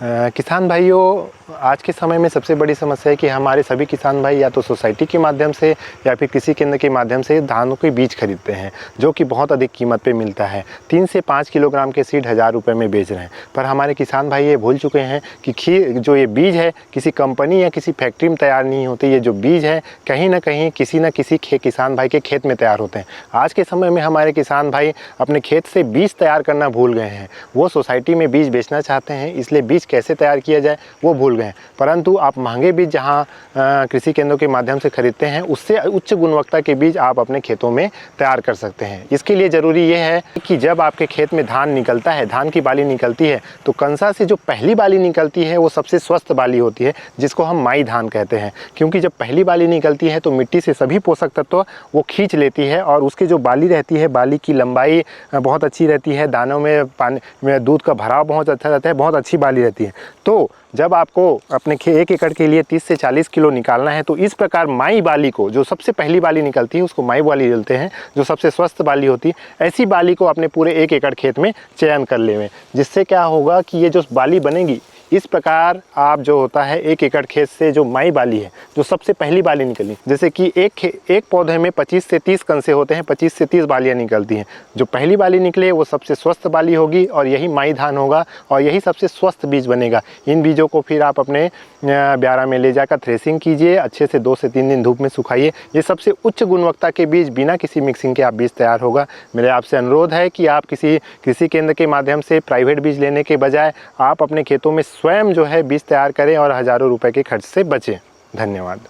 किसान भाइयों, आज के समय में सबसे बड़ी समस्या है कि हमारे सभी किसान भाई या तो सोसाइटी के माध्यम से या फिर कृषि केंद्र के माध्यम से धानों के बीज खरीदते हैं, जो कि बहुत अधिक कीमत पे मिलता है। 3 से 5 किलोग्राम के सीड 1000 रुपये में बेच रहे हैं। पर हमारे किसान भाई ये भूल चुके हैं कि जो ये बीज है किसी कंपनी या किसी फैक्ट्री में तैयार नहीं होते। ये जो बीज है कहीं ना कहीं किसी न किसी किसान भाई के खेत में तैयार होते हैं। आज के समय में हमारे किसान भाई अपने खेत से बीज तैयार करना भूल गए हैं। वो सोसाइटी में बीज बेचना चाहते हैं, इसलिए बीज कैसे तैयार किया जाए वो भूल गए हैं। परंतु आप महंगे बीज जहां कृषि केंद्रों के माध्यम से खरीदते हैं, उससे उच्च गुणवत्ता के बीज आप अपने खेतों में तैयार कर सकते हैं। इसके लिए ज़रूरी ये है कि जब आपके खेत में धान निकलता है, धान की बाली निकलती है, तो कंसा से जो पहली बाली निकलती है वो सबसे स्वस्थ बाली होती है, जिसको हम माई धान कहते हैं। क्योंकि जब पहली बाली निकलती है तो मिट्टी से सभी पोषक तत्व वो खींच लेती है और उसकी जो बाली रहती है, बाली की लंबाई बहुत अच्छी रहती है, दानों में पानी में दूध का भराव बहुत अच्छा रहता है, बहुत अच्छी बाली रहती है। तो जब आपको अपने 1 एकड़ के लिए 30 से 40 किलो निकालना है, तो इस प्रकार माई बाली को, जो सबसे पहली बाली निकलती है उसको माई बाली बोलते हैं, जो सबसे स्वस्थ बाली होती है, ऐसी बाली को अपने पूरे 1 एकड़ खेत में चयन कर लें। जिससे क्या होगा कि ये जो बाली बनेगी, इस प्रकार आप जो होता है 1 एकड़ खेत से जो माई बाली है, जो सबसे पहली बाली निकली, जैसे कि एक पौधे में 25 से 30 कंसे होते हैं, 25 से 30 बालियाँ निकलती हैं। जो पहली बाली निकले वो सबसे स्वस्थ बाली होगी और यही माई धान होगा और यही सबसे स्वस्थ बीज बनेगा। इन बीजों को फिर आप अपने ब्यारा में ले जाकर थ्रेसिंग कीजिए, अच्छे से 2 से 3 दिन धूप में सुखाइए। ये सबसे उच्च गुणवत्ता के बीज, बिना किसी मिक्सिंग के आप बीज तैयार होगा। मेरे आपसे अनुरोध है कि आप किसी कृषि केंद्र के माध्यम से प्राइवेट बीज लेने के बजाय आप अपने खेतों में स्वयं जो है बीज तैयार करें और हज़ारों रुपए के खर्च से बचें। धन्यवाद।